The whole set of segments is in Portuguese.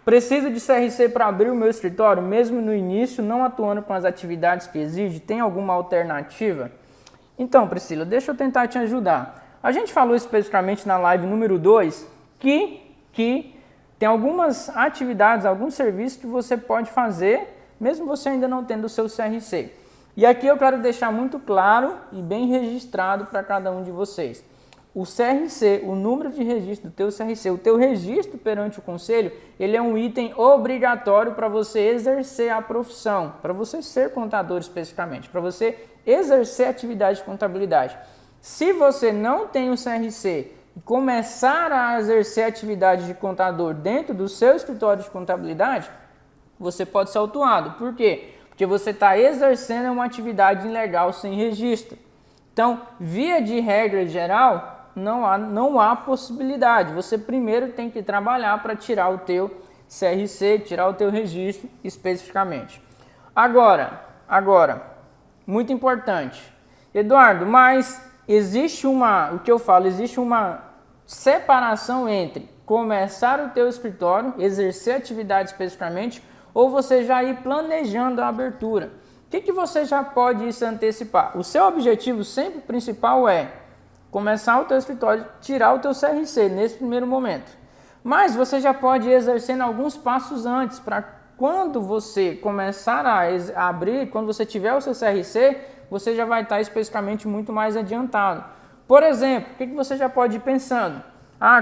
Preciso de CRC para abrir o meu escritório, mesmo no início, não atuando com as atividades que exige? Tem alguma alternativa? Então, Priscila, deixa eu tentar te ajudar. A gente falou especificamente na live número 2 que tem algumas atividades, alguns serviços que você pode fazer, mesmo você ainda não tendo o seu CRC. E aqui eu quero deixar muito claro e bem registrado para cada um de vocês. O CRC, o número de registro do teu CRC, o teu registro perante o conselho, ele é um item obrigatório para você exercer a profissão, para você ser contador especificamente, para você exercer a atividade de contabilidade. Se você não tem o CRC e começar a exercer a atividade de contador dentro do seu escritório de contabilidade, você pode ser autuado. Por quê? Porque você está exercendo uma atividade ilegal sem registro. Então, via de regra geral, não há possibilidade. Você primeiro tem que trabalhar para tirar o teu CRC, tirar o teu registro especificamente. Agora, muito importante. Eduardo, mas existe existe uma separação entre começar o teu escritório, exercer atividade especificamente, ou você já ir planejando a abertura. O que você já pode se antecipar? O seu objetivo sempre principal é começar o teu escritório, tirar o teu CRC nesse primeiro momento. Mas você já pode ir exercendo alguns passos antes, para quando você começar a abrir, quando você tiver o seu CRC, você já vai estar especificamente muito mais adiantado. Por exemplo, o que você já pode ir pensando?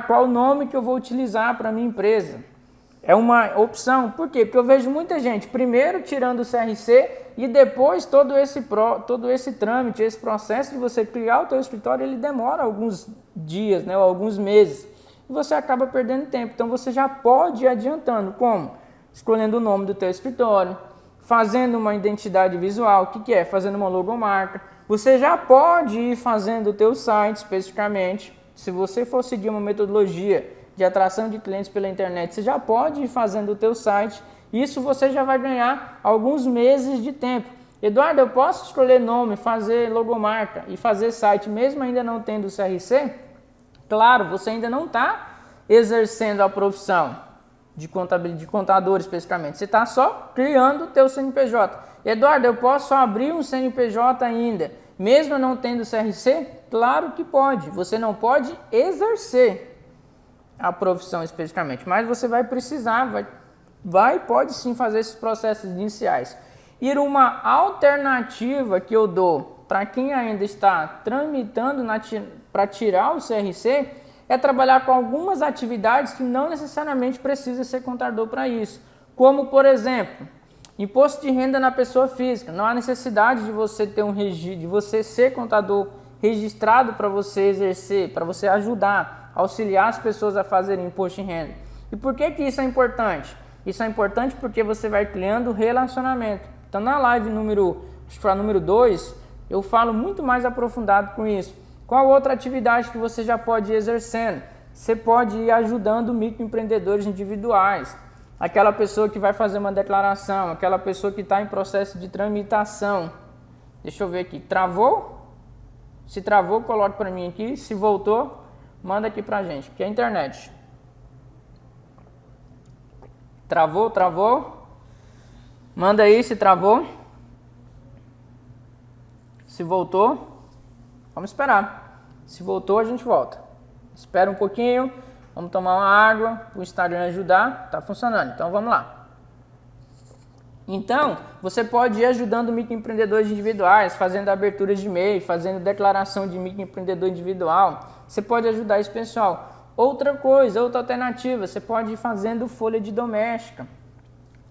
Qual o nome que eu vou utilizar para a minha empresa? É uma opção. Por quê? Porque eu vejo muita gente primeiro tirando o CRC e depois todo esse trâmite, esse processo de você criar o teu escritório, ele demora alguns dias, né, ou alguns meses. E você acaba perdendo tempo. Então você já pode ir adiantando. Como? Escolhendo o nome do teu escritório, fazendo uma identidade visual. O que é? Fazendo uma logomarca. Você já pode ir fazendo o teu site especificamente. Se você for seguir uma metodologia de atração de clientes pela internet, você já pode ir fazendo o teu site. Isso você já vai ganhar alguns meses de tempo. Eduardo, eu posso escolher nome, fazer logomarca e fazer site mesmo ainda não tendo o CRC? Claro, você ainda não está exercendo a profissão de contador especificamente. Você está só criando o teu CNPJ. Eduardo, eu posso abrir um CNPJ ainda, mesmo não tendo o CRC? Claro que pode. Você não pode exercer a profissão especificamente, mas você vai precisar, pode sim fazer esses processos iniciais. E uma alternativa que eu dou para quem ainda está tramitando para tirar o CRC é trabalhar com algumas atividades que não necessariamente precisa ser contador para isso, como por exemplo, imposto de renda na pessoa física. Não há necessidade de você ter de você ser contador registrado para você exercer, para você auxiliar as pessoas a fazerem imposto de renda. E por que isso é importante? Isso é importante porque você vai criando relacionamento. Então na live número 2, eu falo muito mais aprofundado com isso. Qual outra atividade que você já pode ir exercendo? Você pode ir ajudando microempreendedores individuais. Aquela pessoa que vai fazer uma declaração, aquela pessoa que está em processo de tramitação. Deixa eu ver aqui. Travou? Se travou, coloque para mim aqui. Se voltou, manda aqui pra gente, porque é a internet. Travou? Manda aí se travou. Se voltou, vamos esperar. Se voltou, a gente volta. Espera um pouquinho, vamos tomar uma água, o Instagram ajudar, tá funcionando. Então vamos lá. Então, você pode ir ajudando microempreendedores individuais, fazendo aberturas de e-mail, fazendo declaração de microempreendedor individual. Você pode ajudar esse pessoal. Outra coisa, outra alternativa, você pode ir fazendo folha de doméstica,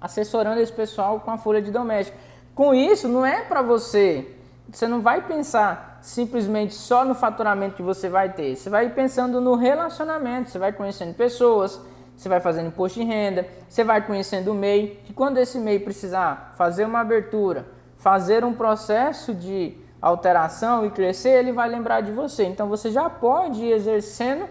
assessorando esse pessoal com a folha de doméstica. Com isso, não é para você não vai pensar simplesmente só no faturamento que você vai ter. Você vai pensando no relacionamento, você vai conhecendo pessoas, você vai fazendo imposto de renda, você vai conhecendo o MEI, que quando esse MEI precisar fazer uma abertura, fazer um processo de alteração e crescer, ele vai lembrar de você. Então você já pode ir exercendo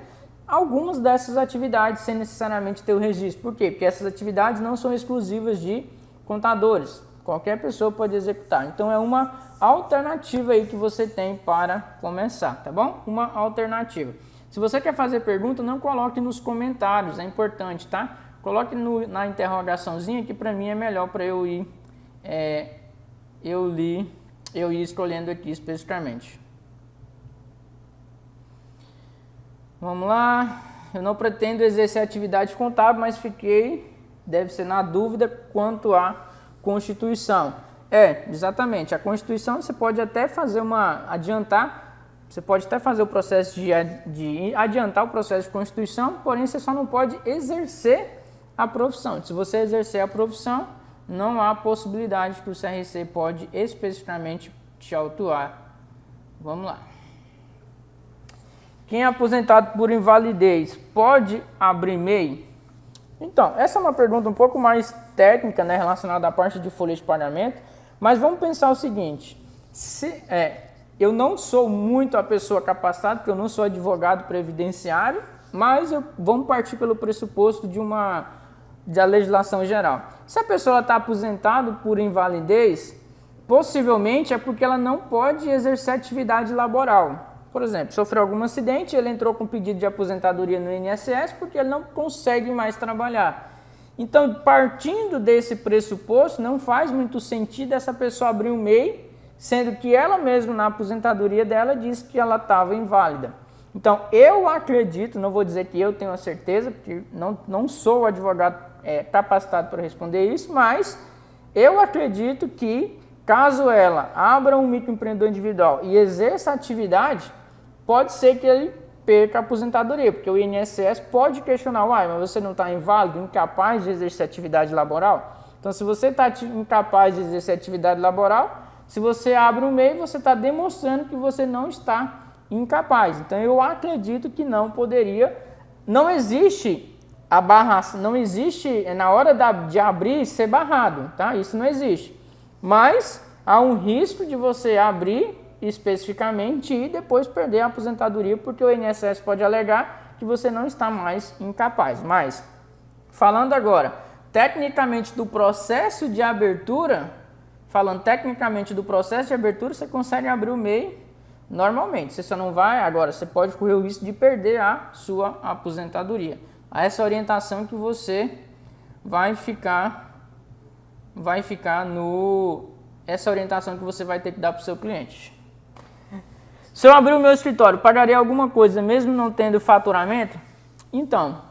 algumas dessas atividades sem necessariamente ter o registro. Por quê? Porque essas atividades não são exclusivas de contadores. Qualquer pessoa pode executar. Então é uma alternativa aí que você tem para começar, tá bom? Uma alternativa. Se você quer fazer pergunta, não coloque nos comentários, é importante, tá? Coloque na interrogaçãozinha que para mim é melhor para eu ir escolhendo aqui especificamente. Vamos lá. Eu não pretendo exercer atividade contábil, mas deve ser na dúvida quanto à Constituição. Exatamente. A Constituição você pode até fazer você pode até fazer o processo de adiantar o processo de Constituição, porém você só não pode exercer a profissão. Se você exercer a profissão, não há possibilidade que o CRC pode especificamente te autuar. Vamos lá. Quem é aposentado por invalidez pode abrir MEI? Então, essa é uma pergunta um pouco mais técnica, né, relacionada à parte de folha de pagamento, mas vamos pensar o seguinte, eu não sou muito a pessoa capacitada, porque eu não sou advogado previdenciário, mas vamos partir pelo pressuposto da legislação geral. Se a pessoa está aposentada por invalidez, possivelmente é porque ela não pode exercer atividade laboral. Por exemplo, sofreu algum acidente, ele entrou com pedido de aposentadoria no INSS porque ele não consegue mais trabalhar. Então, partindo desse pressuposto, não faz muito sentido essa pessoa abrir um MEI, sendo que ela mesma, na aposentadoria dela, disse que ela estava inválida. Então, eu acredito, não vou dizer que eu tenho a certeza, porque não sou advogado capacitado para responder isso, mas eu acredito que, caso ela abra um microempreendedor individual e exerça a atividade, pode ser que ele perca a aposentadoria, porque o INSS pode questionar, mas você não está inválido, incapaz de exercer atividade laboral? Então, se você está incapaz de exercer atividade laboral, se você abre um MEI, você está demonstrando que você não está incapaz. Então, eu acredito que não poderia, não existe na hora de abrir ser barrado, tá? Isso não existe. Mas há um risco de você abrir especificamente e depois perder a aposentadoria, porque o INSS pode alegar que você não está mais incapaz. Mas, falando agora, tecnicamente do processo de abertura, você consegue abrir o MEI normalmente. Você só não vai, agora, você pode correr o risco de perder a sua aposentadoria. Essa orientação que você essa orientação que você vai ter que dar para o seu cliente. Se eu abrir o meu escritório, pagaria alguma coisa mesmo não tendo faturamento? Então,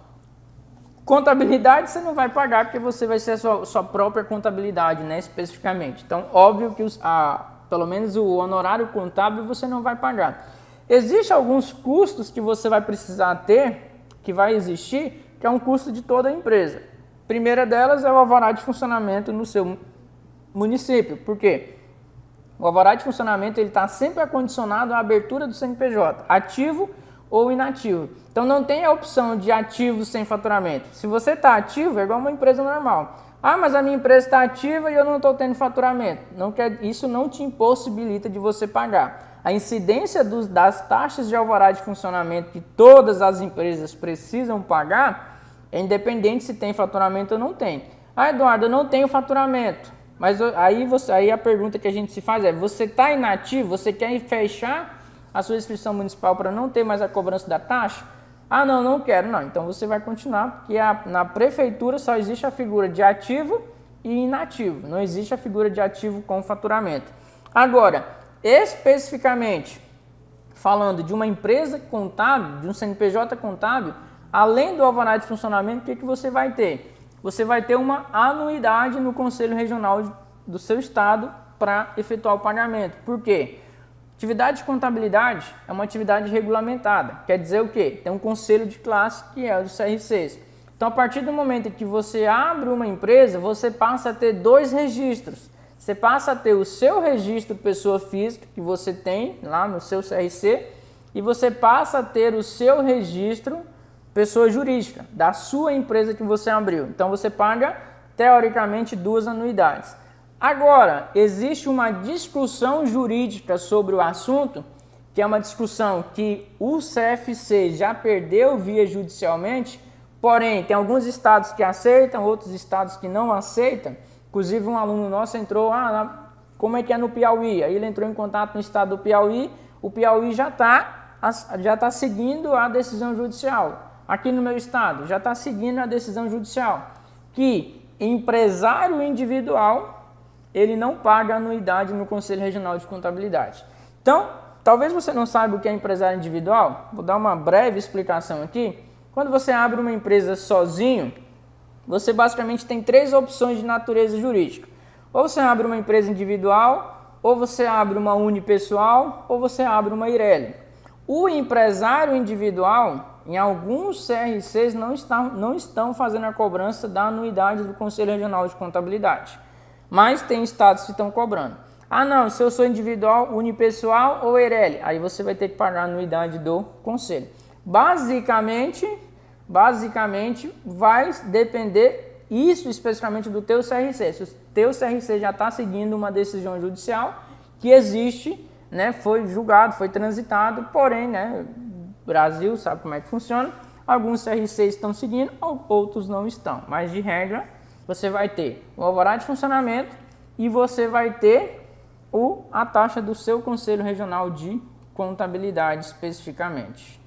contabilidade você não vai pagar porque você vai ser a sua própria contabilidade, né, especificamente. Então, óbvio que pelo menos o honorário contábil você não vai pagar. Existem alguns custos que você vai precisar ter, que vai existir, que é um custo de toda a empresa. A primeira delas é o alvará de funcionamento no seu município. Por quê? O alvará de funcionamento está sempre acondicionado à abertura do CNPJ, ativo ou inativo. Então não tem a opção de ativo sem faturamento. Se você está ativo, é igual uma empresa normal. Mas a minha empresa está ativa e eu não estou tendo faturamento. Isso não te impossibilita de você pagar. A incidência das taxas de alvará de funcionamento que todas as empresas precisam pagar é independente se tem faturamento ou não tem. Eduardo, eu não tenho faturamento. Mas aí a pergunta que a gente se faz é, você está inativo, você quer fechar a sua inscrição municipal para não ter mais a cobrança da taxa? Não quero. Não, então você vai continuar, porque na prefeitura só existe a figura de ativo e inativo, não existe a figura de ativo com faturamento. Agora, especificamente, falando de uma empresa contábil, de um CNPJ contábil, além do alvará de funcionamento, o que você vai ter? Você vai ter uma anuidade no Conselho Regional do seu estado para efetuar o pagamento. Por quê? Atividade de contabilidade é uma atividade regulamentada. Quer dizer o quê? Tem um conselho de classe que é o dos CRCs. Então, a partir do momento que você abre uma empresa, você passa a ter 2 registros. Você passa a ter o seu registro pessoa física, que você tem lá no seu CRC, e você passa a ter o seu registro pessoa jurídica, da sua empresa que você abriu. Então, você paga, teoricamente, 2 anuidades. Agora, existe uma discussão jurídica sobre o assunto, que é uma discussão que o CFC já perdeu via judicialmente, porém, tem alguns estados que aceitam, outros estados que não aceitam. Inclusive, um aluno nosso entrou, como é que é no Piauí? Aí ele entrou em contato no estado do Piauí, o Piauí já está seguindo a decisão judicial. aqui no meu estado, já está seguindo a decisão judicial, que empresário individual, ele não paga anuidade no Conselho Regional de Contabilidade. Então, talvez você não saiba o que é empresário individual, vou dar uma breve explicação aqui. Quando você abre uma empresa sozinho, você basicamente tem 3 opções de natureza jurídica. Ou você abre uma empresa individual, ou você abre uma unipessoal, ou você abre uma IRELI. O empresário individual, em alguns CRCs, não estão fazendo a cobrança da anuidade do Conselho Regional de Contabilidade. Mas tem estados que estão cobrando. Ah não, se eu sou individual, unipessoal ou IRELI, aí você vai ter que pagar a anuidade do Conselho. Basicamente vai depender isso especificamente do teu CRC. Se o teu CRC já está seguindo uma decisão judicial que existe, né, foi julgado, foi transitado, porém, né, Brasil sabe como é que funciona, alguns CRCs estão seguindo, outros não estão. Mas de regra, você vai ter o alvará de funcionamento e você vai ter a taxa do seu Conselho Regional de Contabilidade especificamente.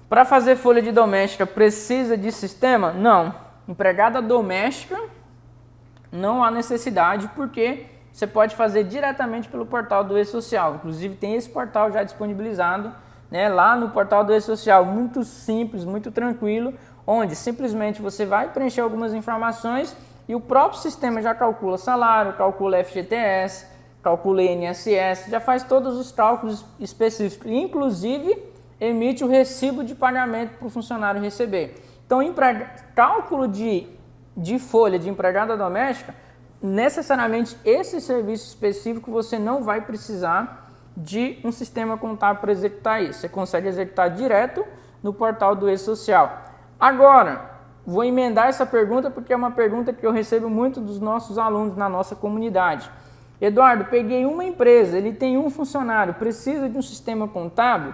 Para fazer folha de doméstica precisa de sistema? Não. Empregada doméstica não há necessidade, porque você pode fazer diretamente pelo portal do E-Social. Inclusive tem esse portal já disponibilizado, né, lá no portal do E-Social, muito simples, muito tranquilo, onde simplesmente você vai preencher algumas informações e o próprio sistema já calcula salário, calcula FGTS, calcula INSS, já faz todos os cálculos específicos, inclusive emite o recibo de pagamento para o funcionário receber. Então, cálculo de folha de empregada doméstica, necessariamente esse serviço específico você não vai precisar de um sistema contábil para executar isso. Você consegue executar direto no portal do E-Social. Agora, vou emendar essa pergunta porque é uma pergunta que eu recebo muito dos nossos alunos na nossa comunidade. Eduardo, peguei uma empresa, ele tem um funcionário, precisa de um sistema contábil?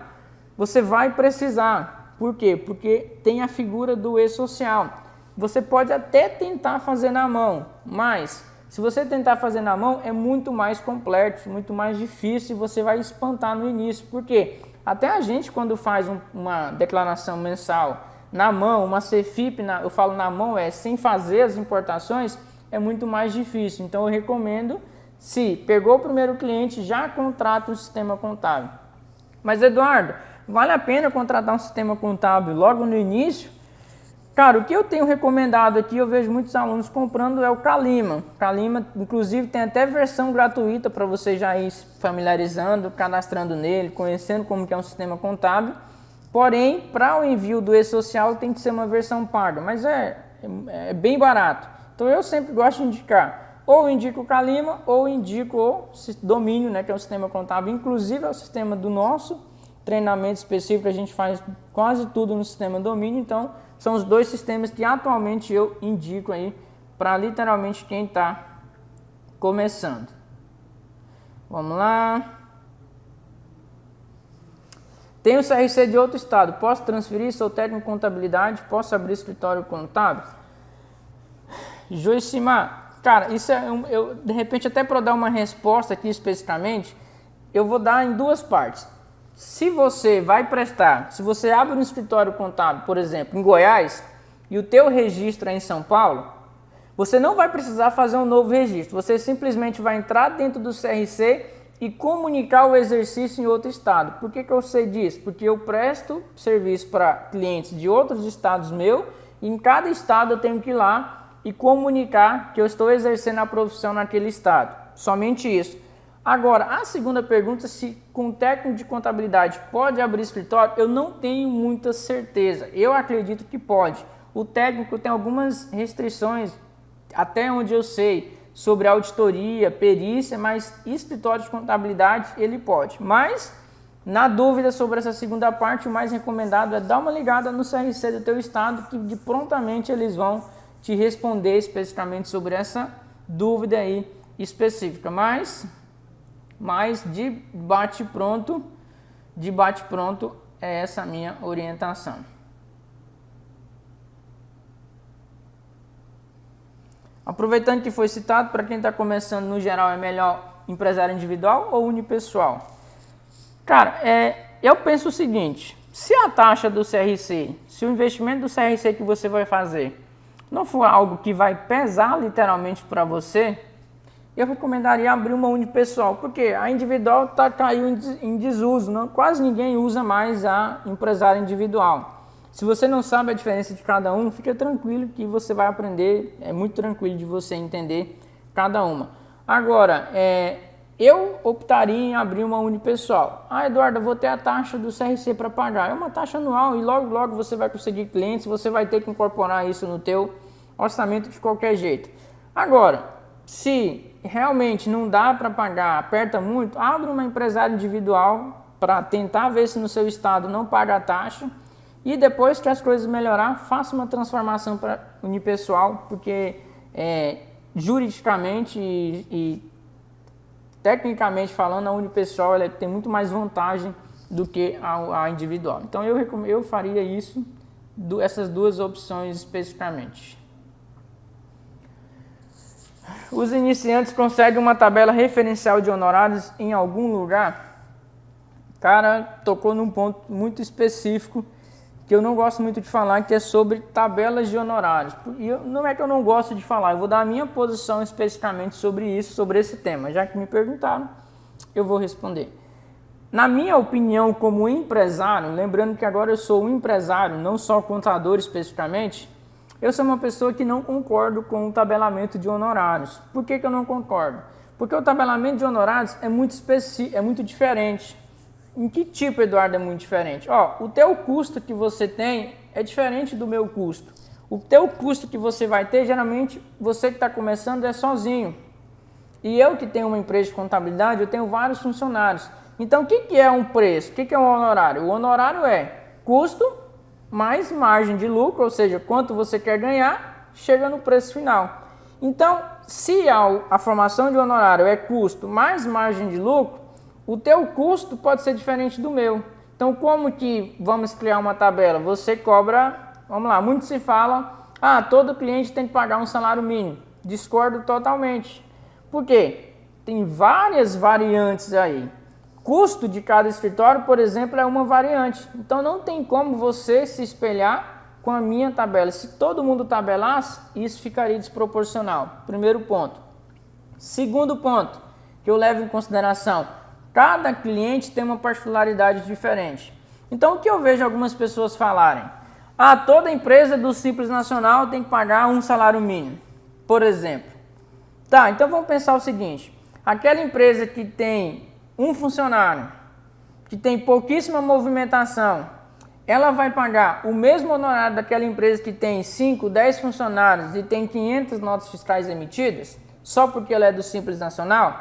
Você vai precisar. Por quê? Porque tem a figura do E-Social. Você pode até tentar fazer na mão, mas se você tentar fazer na mão é muito mais complexo, muito mais difícil e você vai espantar no início. Por quê? Até a gente quando faz uma declaração mensal na mão, uma CFIP, eu falo na mão, sem fazer as importações, é muito mais difícil. Então eu recomendo, se pegou o primeiro cliente, já contrata um sistema contábil. Mas Eduardo, vale a pena contratar um sistema contábil logo no início? Cara, o que eu tenho recomendado aqui, eu vejo muitos alunos comprando, é o Calima. Calima, inclusive, tem até versão gratuita para você já ir se familiarizando, cadastrando nele, conhecendo como que é um sistema contábil. Porém, para o envio do E-Social tem que ser uma versão paga, mas é bem barato. Então eu sempre gosto de indicar, ou indico o Calima, ou indico o Domínio, né, que é um sistema contábil, inclusive é o sistema do nosso treinamento específico, a gente faz quase tudo no sistema Domínio, então são os 2 sistemas que atualmente eu indico aí para literalmente quem está começando. Vamos lá. Tenho o CRC de outro estado, posso transferir? Sou técnico em contabilidade, posso abrir escritório contábil? Joicimar, cara, isso de repente até para dar uma resposta aqui especificamente, eu vou dar em 2 partes. Se você vai prestar, se você abre um escritório contábil, por exemplo, em Goiás, e o teu registro é em São Paulo, você não vai precisar fazer um novo registro. Você simplesmente vai entrar dentro do CRC e comunicar o exercício em outro estado. Por que eu sei disso? Porque eu presto serviço para clientes de outros estados meus, e em cada estado eu tenho que ir lá e comunicar que eu estou exercendo a profissão naquele estado. Somente isso. Agora, a segunda pergunta, se com técnico de contabilidade pode abrir escritório, eu não tenho muita certeza. Eu acredito que pode. O técnico tem algumas restrições, até onde eu sei, sobre auditoria, perícia, mas escritório de contabilidade ele pode. Mas, na dúvida sobre essa segunda parte, o mais recomendado é dar uma ligada no CRC do teu estado, que prontamente eles vão te responder especificamente sobre essa dúvida aí específica. Mas de bate-pronto é essa a minha orientação. Aproveitando que foi citado, para quem está começando, no geral, é melhor empresário individual ou unipessoal? Cara, eu penso o seguinte, se a taxa do CRC, se o investimento do CRC que você vai fazer não for algo que vai pesar literalmente para você, eu recomendaria abrir uma unipessoal, porque a individual caiu em desuso, quase ninguém usa mais a empresária individual. Se você não sabe a diferença de cada um, fica tranquilo que você vai aprender, é muito tranquilo de você entender cada uma. Agora, eu optaria em abrir uma unipessoal. Ah, Eduardo, eu vou ter a taxa do CRC para pagar. É uma taxa anual e logo você vai conseguir clientes, você vai ter que incorporar isso no teu orçamento de qualquer jeito. Agora, se realmente não dá para pagar, aperta muito, abre uma empresária individual para tentar ver se no seu estado não paga a taxa e depois que as coisas melhorar, faça uma transformação para unipessoal, porque juridicamente e tecnicamente falando, a unipessoal ela tem muito mais vantagem do que a individual. Então eu faria isso, essas duas opções especificamente. Os iniciantes conseguem uma tabela referencial de honorários em algum lugar? Cara, tocou num ponto muito específico que eu não gosto muito de falar, que é sobre tabelas de honorários. E não é que eu não gosto de falar, eu vou dar a minha posição especificamente sobre isso, sobre esse tema. Já que me perguntaram, eu vou responder. Na minha opinião, como empresário, lembrando que agora eu sou um empresário, não só contador especificamente, eu sou uma pessoa que não concordo com o tabelamento de honorários. Por que eu não concordo? Porque o tabelamento de honorários é muito específico, é muito diferente. Em que tipo, Eduardo, é muito diferente? O teu custo que você tem é diferente do meu custo. O teu custo que você vai ter, geralmente, você que está começando é sozinho. E eu que tenho uma empresa de contabilidade, eu tenho vários funcionários. Então, o que é um preço? O que é um honorário? O honorário é custo mais margem de lucro, ou seja, quanto você quer ganhar, chega no preço final. Então, se a formação de honorário é custo mais margem de lucro, o teu custo pode ser diferente do meu. Então, como que vamos criar uma tabela? Você cobra, vamos lá, muito se fala, todo cliente tem que pagar um salário mínimo. Discordo totalmente. Por quê? Tem várias variantes aí. Custo de cada escritório, por exemplo, é uma variante. Então, não tem como você se espelhar com a minha tabela. Se todo mundo tabelasse, isso ficaria desproporcional. Primeiro ponto. Segundo ponto, que eu levo em consideração, cada cliente tem uma particularidade diferente. Então, o que eu vejo algumas pessoas falarem? Toda empresa do Simples Nacional tem que pagar um salário mínimo, por exemplo. Tá, então vamos pensar o seguinte. Aquela empresa que tem um funcionário, que tem pouquíssima movimentação, ela vai pagar o mesmo honorário daquela empresa que tem 5, 10 funcionários e tem 500 notas fiscais emitidas, só porque ela é do Simples Nacional?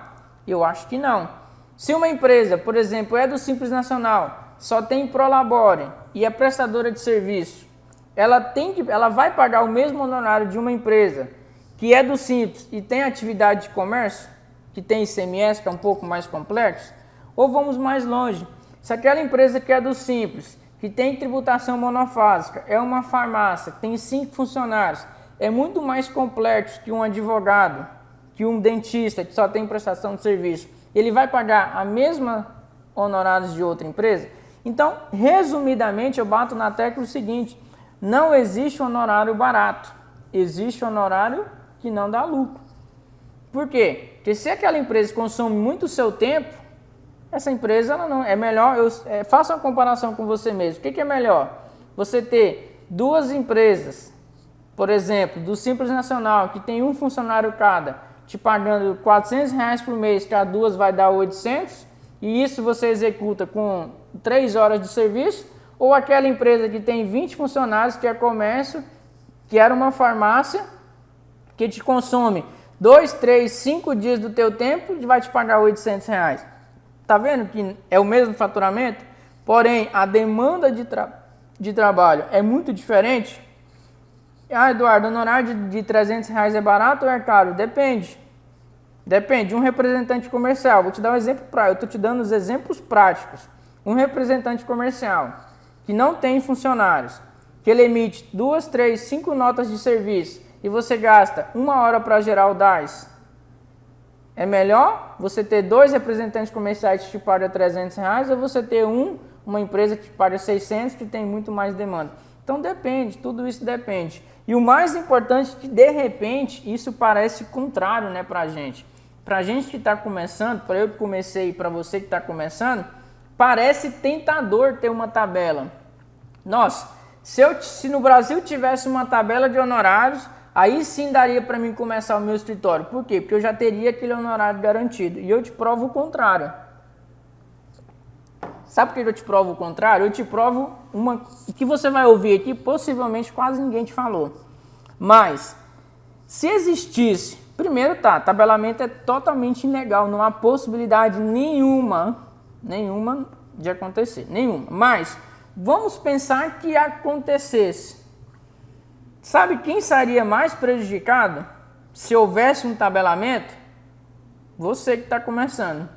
Eu acho que não. Se uma empresa, por exemplo, é do Simples Nacional, só tem Prolabore e é prestadora de serviço, ela vai pagar o mesmo honorário de uma empresa que é do Simples e tem atividade de comércio, que tem ICMS, que é um pouco mais complexo? Ou vamos mais longe, se aquela empresa que é do Simples, que tem tributação monofásica, é uma farmácia, tem 5 funcionários, é muito mais complexo que um advogado, que um dentista, que só tem prestação de serviço, ele vai pagar a mesma honorários de outra empresa? Então, resumidamente, eu bato na tecla o seguinte, não existe honorário barato, existe honorário que não dá lucro. Por quê? Porque se aquela empresa consome muito o seu tempo, essa empresa ela não é melhor. Faça uma comparação com você mesmo. O que é melhor? Você ter duas empresas, por exemplo, do Simples Nacional, que tem um funcionário cada, te pagando R$400 por mês, que a duas vai dar 800, e isso você executa com 3 horas de serviço, ou aquela empresa que tem 20 funcionários, que é comércio, que era uma farmácia, que te consome 2, 3, 5 dias do teu tempo e vai te pagar R$800. Tá vendo que é o mesmo faturamento? Porém, a demanda de trabalho é muito diferente. Eduardo, o honorário de R$300 é barato ou é caro? Depende. Depende. Um representante comercial, vou te dar um exemplo prático, eu estou te dando os exemplos práticos. Um representante comercial que não tem funcionários, que ele emite 2, 3, 5 notas de serviço e você gasta 1 hora para gerar o DARS, é melhor você ter 2 representantes comerciais que te pagam R$300 ou você ter uma empresa que paga 600 que tem muito mais demanda. Então depende, tudo isso depende. E o mais importante é que de repente isso parece contrário, né, pra gente. Pra gente que está começando, para eu que comecei e para você que está começando, parece tentador ter uma tabela. Nossa, se no Brasil tivesse uma tabela de honorários, aí sim daria para mim começar o meu escritório. Por quê? Porque eu já teria aquele honorário garantido. E eu te provo o contrário. Sabe por que eu te provo o contrário? Eu te provo uma que você vai ouvir aqui, possivelmente quase ninguém te falou. Mas, se existisse, primeiro tabelamento é totalmente ilegal, não há possibilidade nenhuma de acontecer, nenhuma. Mas, vamos pensar que acontecesse. Sabe quem seria mais prejudicado se houvesse um tabelamento? Você que está começando.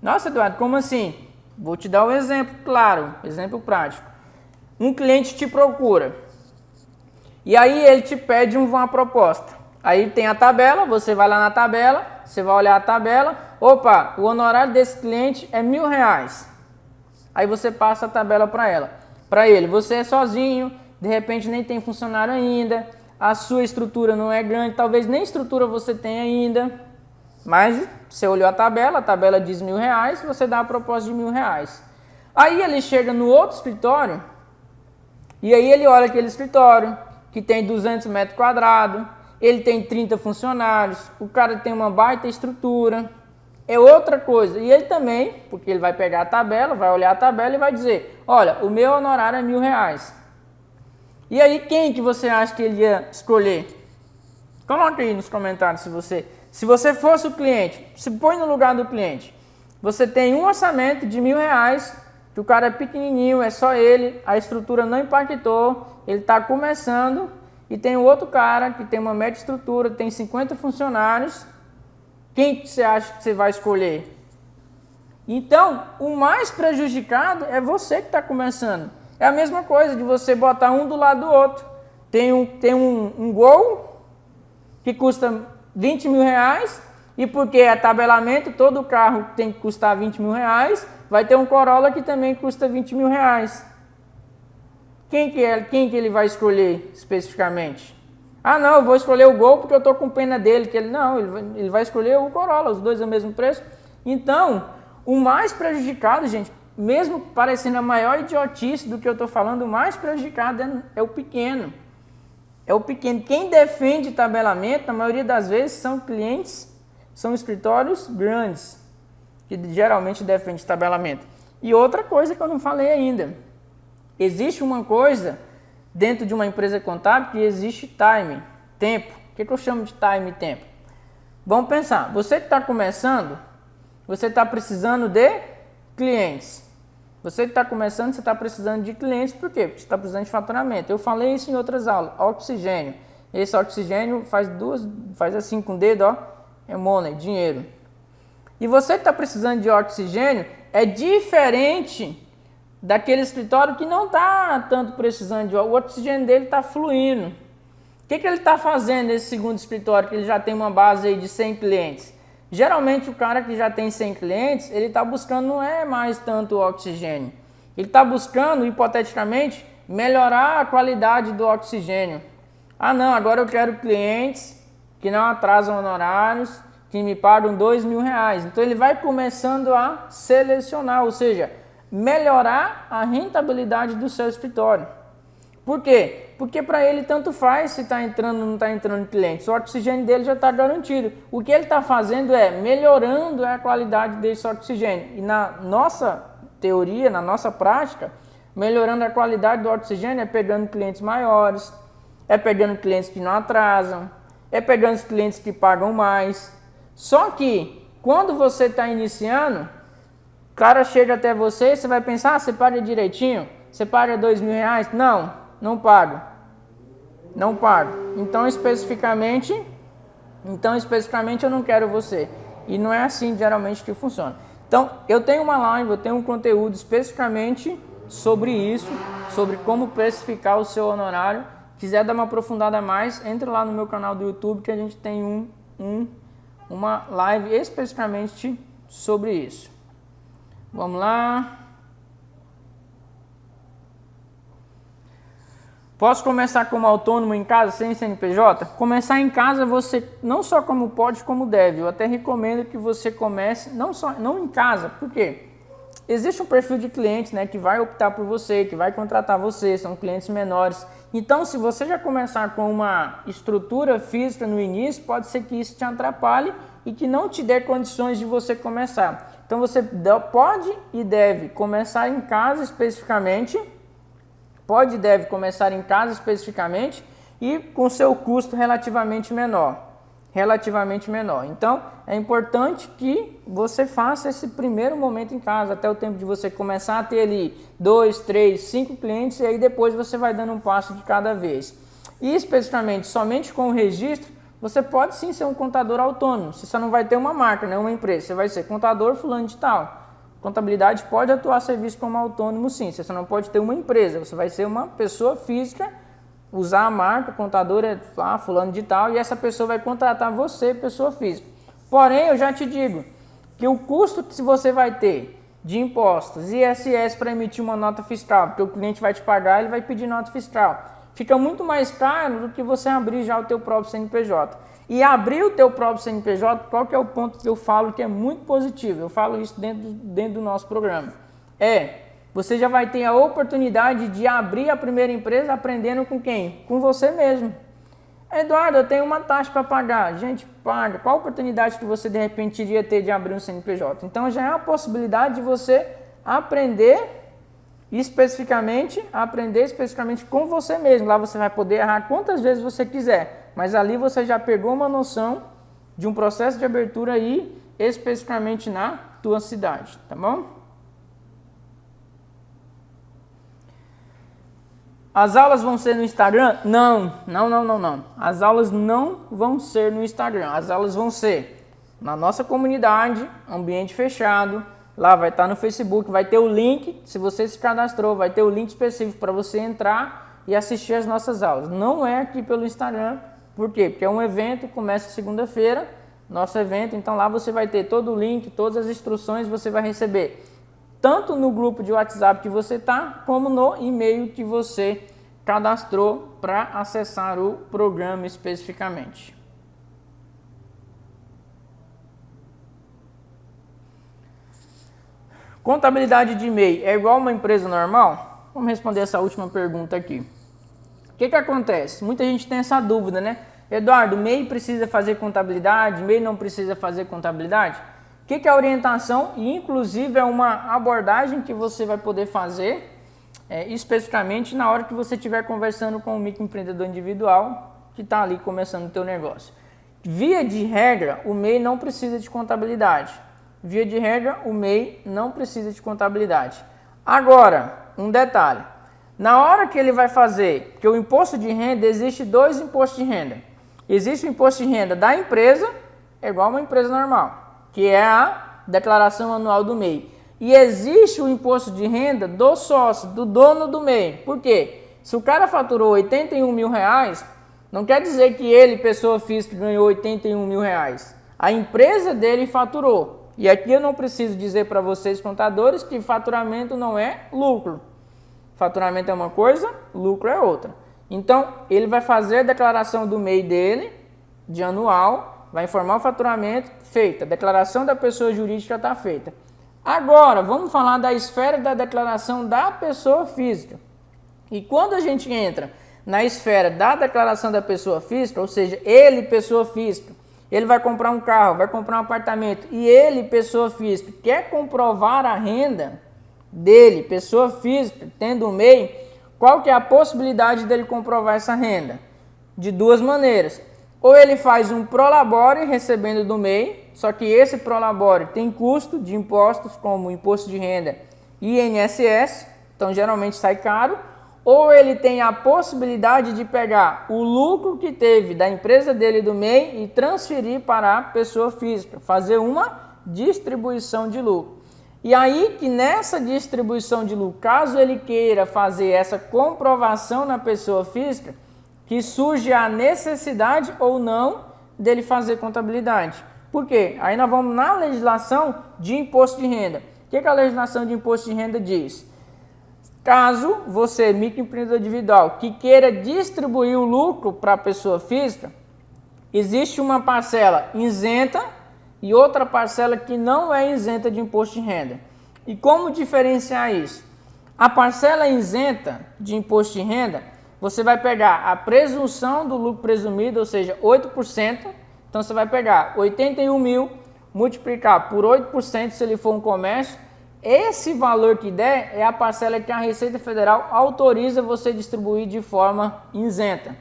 Nossa, Eduardo, como assim? Vou te dar um exemplo claro, exemplo prático. Um cliente te procura e aí ele te pede uma proposta. Aí tem a tabela, você vai lá na tabela, você vai olhar a tabela. Opa, o honorário desse cliente é R$1.000. Aí você passa a tabela para ele. Você é sozinho, de repente nem tem funcionário ainda, a sua estrutura não é grande, talvez nem estrutura você tenha ainda. Mas você olhou a tabela diz R$1.000, você dá a proposta de R$1.000. Aí ele chega no outro escritório, e aí ele olha aquele escritório, que tem 200 metros quadrados, ele tem 30 funcionários, o cara tem uma baita estrutura, é outra coisa. E ele também, porque ele vai pegar a tabela, vai olhar a tabela e vai dizer, olha, o meu honorário é R$1.000. E aí quem que você acha que ele ia escolher? Coloca aí nos comentários se você fosse o cliente, se põe no lugar do cliente. Você tem um orçamento de R$1.000, que o cara é pequenininho, é só ele, a estrutura não impactou, ele está começando, e tem o outro cara que tem uma média estrutura, tem 50 funcionários. Quem que você acha que você vai escolher? Então, o mais prejudicado é você que está começando. É a mesma coisa de você botar um do lado do outro. Tem um Gol que custa R$20.000 e porque é tabelamento, todo carro tem que custar R$20.000, vai ter um Corolla que também custa R$20.000. Quem que ele vai escolher especificamente? Ah não, eu vou escolher o Gol porque eu estou com pena dele. Ele vai escolher o Corolla, os dois é o mesmo preço. Então, o mais prejudicado, gente, mesmo parecendo a maior idiotice do que eu estou falando, o mais prejudicado é o pequeno. É o pequeno. Quem defende tabelamento, na maioria das vezes, são clientes, são escritórios grandes, que geralmente defendem tabelamento. E outra coisa que eu não falei ainda. Existe uma coisa dentro de uma empresa contábil que existe time, tempo. O que eu chamo de time e tempo? Vamos pensar, você que está começando, você está precisando de clientes. Você que está começando, você está precisando de clientes, por quê? Porque você está precisando de faturamento. Eu falei isso em outras aulas, oxigênio. Esse oxigênio faz assim com o dedo, ó, é money, dinheiro. E você que está precisando de oxigênio é diferente daquele escritório que não está tanto precisando de o oxigênio dele está fluindo. O que ele está fazendo nesse segundo escritório que ele já tem uma base aí de 100 clientes? Geralmente o cara que já tem 100 clientes, ele está buscando não é mais tanto o oxigênio. Ele está buscando, hipoteticamente, melhorar a qualidade do oxigênio. Ah não, agora eu quero clientes que não atrasam honorários, que me pagam R$2.000. Então ele vai começando a selecionar, ou seja, melhorar a rentabilidade do seu escritório. Por quê? Porque para ele tanto faz se está entrando ou não está entrando clientes. O oxigênio dele já está garantido. O que ele está fazendo é melhorando a qualidade desse oxigênio. E na nossa teoria, na nossa prática, melhorando a qualidade do oxigênio é pegando clientes maiores, é pegando clientes que não atrasam, é pegando os clientes que pagam mais. Só que quando você está iniciando, o cara chega até você, você vai pensar, você paga direitinho? Você paga R$2.000? Não, não pago. Não pago. Então especificamente eu não quero você. E não é assim geralmente que funciona. Então eu tenho uma live, eu tenho um conteúdo especificamente sobre isso, sobre como precificar o seu honorário. Quiser dar uma aprofundada a mais, entre lá no meu canal do YouTube que a gente tem uma live especificamente sobre isso. Vamos lá. Posso começar como autônomo em casa sem CNPJ? Começar em casa você não só como pode, como deve. Eu até recomendo que você comece não em casa. Por quê? Existe um perfil de clientes, né, que vai optar por você, que vai contratar você, são clientes menores. Então, se você já começar com uma estrutura física no início, pode ser que isso te atrapalhe e que não te dê condições de você começar. Então, você pode e deve começar em casa especificamente, e com seu custo relativamente menor. Então, é importante que você faça esse primeiro momento em casa, até o tempo de você começar a ter ali 2, 3, 5 clientes, e aí depois você vai dando um passo de cada vez. E especificamente, somente com o registro, você pode sim ser um contador autônomo. Você só não vai ter uma marca, né, uma empresa, você vai ser contador fulano de tal. Contabilidade pode atuar serviço como autônomo sim, você só não pode ter uma empresa, você vai ser uma pessoa física, usar a marca, contador é fulano de tal, e essa pessoa vai contratar você, pessoa física. Porém, eu já te digo que o custo que você vai ter de impostos, ISS para emitir uma nota fiscal, porque o cliente vai te pagar, ele vai pedir nota fiscal, fica muito mais caro do que você abrir já o teu próprio CNPJ. E abrir o teu próprio CNPJ, qual que é o ponto que eu falo que é muito positivo? Eu falo isso dentro do nosso programa. Você já vai ter a oportunidade de abrir a primeira empresa aprendendo com quem? Com você mesmo. Eduardo, eu tenho uma taxa para pagar. Gente, paga. Qual a oportunidade que você de repente iria ter de abrir um CNPJ? Então já é a possibilidade de você aprender especificamente com você mesmo. Lá você vai poder errar quantas vezes você quiser. Mas ali você já pegou uma noção de um processo de abertura aí especificamente na tua cidade, tá bom? As aulas vão ser no Instagram? Não. As aulas não vão ser no Instagram. As aulas vão ser na nossa comunidade, ambiente fechado. Lá vai estar no Facebook, vai ter o link, se você se cadastrou, vai ter o link específico para você entrar e assistir as nossas aulas. Não é aqui pelo Instagram. Por quê? Porque é um evento, começa segunda-feira, nosso evento. Então lá você vai ter todo o link, todas as instruções você vai receber. Tanto no grupo de WhatsApp que você está, como no e-mail que você cadastrou para acessar o programa especificamente. Contabilidade de MEI é igual a uma empresa normal? Vamos responder essa última pergunta aqui. O que acontece? Muita gente tem essa dúvida, né? Eduardo, MEI precisa fazer contabilidade? MEI não precisa fazer contabilidade? O que é a orientação? E inclusive é uma abordagem que você vai poder fazer especificamente na hora que você estiver conversando com um microempreendedor individual que está ali começando o teu negócio. Via de regra, o MEI não precisa de contabilidade. Agora, um detalhe. Na hora que ele vai fazer, porque o imposto de renda, existe 2 impostos de renda. Existe o imposto de renda da empresa, é igual a uma empresa normal, que é a declaração anual do MEI. E existe o imposto de renda do sócio, do dono do MEI. Por quê? Se o cara faturou 81 mil reais, não quer dizer que ele, pessoa física, ganhou 81 mil reais. A empresa dele faturou. E aqui eu não preciso dizer para vocês, contadores, que faturamento não é lucro. Faturamento é uma coisa, lucro é outra. Então, ele vai fazer a declaração do MEI dele, de anual, vai informar o faturamento, feita. A declaração da pessoa jurídica está feita. Agora, vamos falar da esfera da declaração da pessoa física. E quando a gente entra na esfera da declaração da pessoa física, ou seja, ele, pessoa física, ele vai comprar um carro, vai comprar um apartamento, e ele, pessoa física, quer comprovar a renda dele, pessoa física, tendo o MEI, qual que é a possibilidade dele comprovar essa renda? De 2 maneiras. Ou ele faz um prolabore recebendo do MEI, só que esse prolabore tem custo de impostos, como imposto de renda e INSS, então geralmente sai caro. Ou ele tem a possibilidade de pegar o lucro que teve da empresa dele do MEI e transferir para a pessoa física, fazer uma distribuição de lucro. E aí que nessa distribuição de lucro, caso ele queira fazer essa comprovação na pessoa física, que surge a necessidade ou não dele fazer contabilidade. Por quê? Aí nós vamos na legislação de imposto de renda. O que a legislação de imposto de renda diz? Caso você, microempreendedor individual, que queira distribuir o lucro para a pessoa física, existe uma parcela isenta e outra parcela que não é isenta de imposto de renda. E como diferenciar isso? A parcela isenta de imposto de renda, você vai pegar a presunção do lucro presumido, ou seja, 8%. Então você vai pegar 81 mil, multiplicar por 8% se ele for um comércio. Esse valor que der é a parcela que a Receita Federal autoriza você distribuir de forma isenta.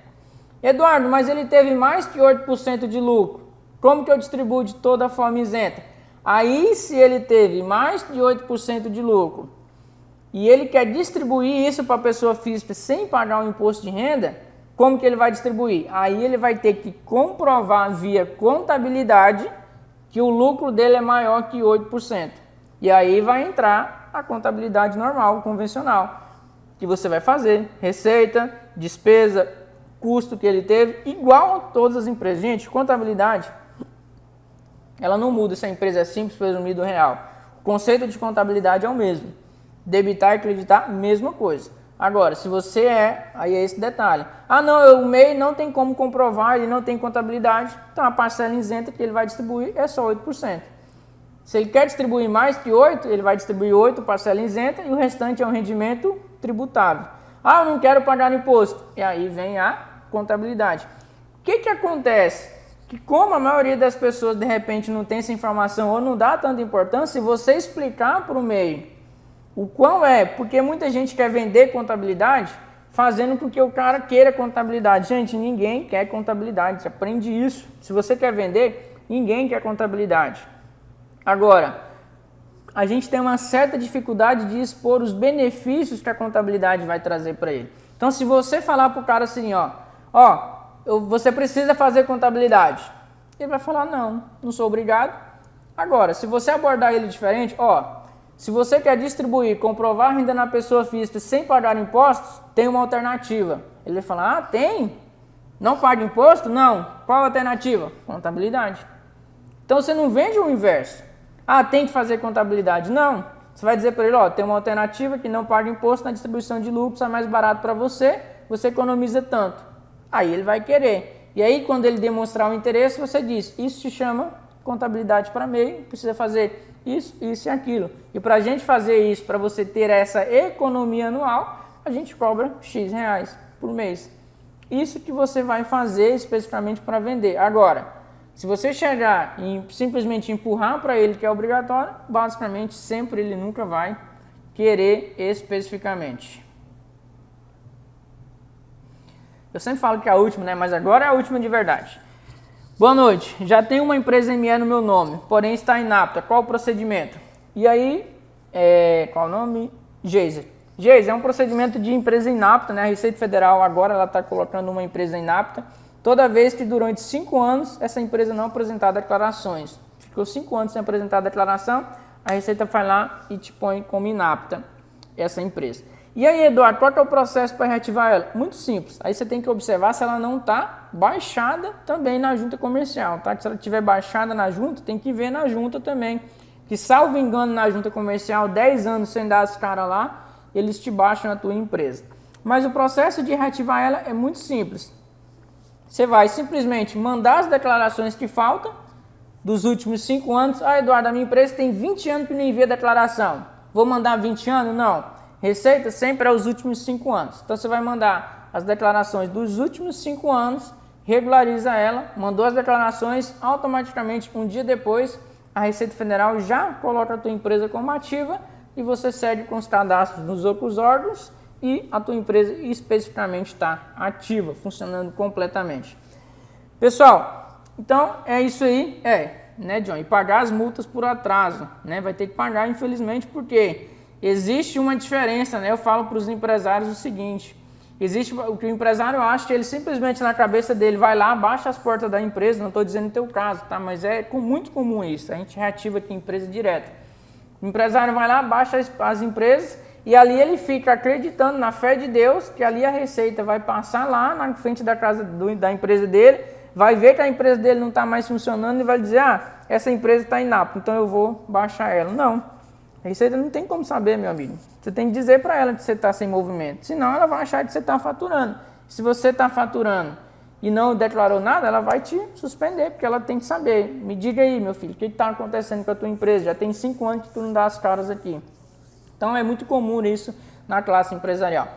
Eduardo, mas ele teve mais que 8% de lucro. Como que eu distribuo de toda forma isenta? Aí, se ele teve mais de 8% de lucro e ele quer distribuir isso para a pessoa física sem pagar o imposto de renda, como que ele vai distribuir? Aí ele vai ter que comprovar via contabilidade que o lucro dele é maior que 8%. E aí vai entrar a contabilidade normal, convencional, que você vai fazer, receita, despesa, custo que ele teve, igual a todas as empresas. Gente, contabilidade, ela não muda se a empresa é simples, presumido ou real. O conceito de contabilidade é o mesmo. Debitar e creditar, mesma coisa. Agora, se você aí é esse detalhe. Ah não, o MEI não tem como comprovar, ele não tem contabilidade, então a parcela isenta que ele vai distribuir é só 8%. Se ele quer distribuir mais que 8, ele vai distribuir 8 parcela isenta e o restante é um rendimento tributável. Ah, eu não quero pagar imposto. E aí vem a contabilidade. O que acontece? Que como a maioria das pessoas de repente não tem essa informação ou não dá tanta importância, se você explicar para o MEI o quão porque muita gente quer vender contabilidade fazendo com que o cara queira contabilidade. Gente, ninguém quer contabilidade, você aprende isso. Se você quer vender, ninguém quer contabilidade. Agora, a gente tem uma certa dificuldade de expor os benefícios que a contabilidade vai trazer para ele. Então, se você falar para o cara assim, você precisa fazer contabilidade, ele vai falar, não sou obrigado. Agora, se você abordar ele diferente, se você quer distribuir, comprovar a renda na pessoa física sem pagar impostos, tem uma alternativa. Ele vai falar, tem? Não paga imposto? Não. Qual a alternativa? Contabilidade. Então, você não vende o inverso. Tem que fazer contabilidade. Não. Você vai dizer para ele, tem uma alternativa que não paga imposto na distribuição de lucros, é mais barato para você, você economiza tanto. Aí ele vai querer. E aí, quando ele demonstrar o interesse, você diz, isso se chama contabilidade para MEI, precisa fazer isso, isso e aquilo. E para a gente fazer isso, para você ter essa economia anual, a gente cobra X reais por mês. Isso que você vai fazer especificamente para vender. Agora, se você chegar e simplesmente empurrar para ele que é obrigatório, basicamente sempre ele nunca vai querer especificamente. Eu sempre falo que é a última, né? Mas agora é a última de verdade. Boa noite. Já tenho uma empresa ME no meu nome, porém está inapta. Qual o procedimento? E aí, qual o nome? Geiser. Geiser é um procedimento de empresa inapta, né? A Receita Federal agora ela está colocando uma empresa inapta. Toda vez que durante 5 anos essa empresa não apresentar declarações. Ficou 5 anos sem apresentar a declaração, a Receita vai lá e te põe como inapta essa empresa. E aí, Eduardo, qual que é o processo para reativar ela? Muito simples. Aí você tem que observar se ela não está baixada também na junta comercial. Tá? Se ela estiver baixada na junta, tem que ver na junta também. Que, salvo engano, na junta comercial, 10 anos sem dar as caras lá, eles te baixam a tua empresa. Mas o processo de reativar ela é muito simples. Você vai simplesmente mandar as declarações que faltam dos últimos 5 anos. Eduardo, a minha empresa tem 20 anos que não envia declaração. Vou mandar 20 anos? Não. Receita sempre é os últimos 5 anos. Então você vai mandar as declarações dos últimos 5 anos, regulariza ela, mandou as declarações, automaticamente um dia depois a Receita Federal já coloca a tua empresa como ativa e você segue com os cadastros nos outros órgãos e a tua empresa especificamente está ativa, funcionando completamente. Pessoal, então é isso aí, né, John? E pagar as multas por atraso, né? Vai ter que pagar, infelizmente, porque existe uma diferença, né? Eu falo para os empresários o seguinte, existe o que o empresário acha que ele simplesmente na cabeça dele vai lá, baixa as portas da empresa, não estou dizendo no teu caso, tá? Mas é muito comum isso, a gente reativa aqui a empresa direto. O empresário vai lá, baixa as empresas e ali ele fica acreditando na fé de Deus que ali a Receita vai passar lá na frente da casa da empresa dele, vai ver que a empresa dele não está mais funcionando e vai dizer, essa empresa está inapta, então eu vou baixar ela. Não. A Receita não tem como saber, meu amigo. Você tem que dizer para ela que você está sem movimento. Senão ela vai achar que você está faturando. Se você está faturando e não declarou nada, ela vai te suspender, porque ela tem que saber. Me diga aí, meu filho, o que está acontecendo com a tua empresa? Já tem 5 anos que tu não dá as caras aqui. Então é muito comum isso na classe empresarial.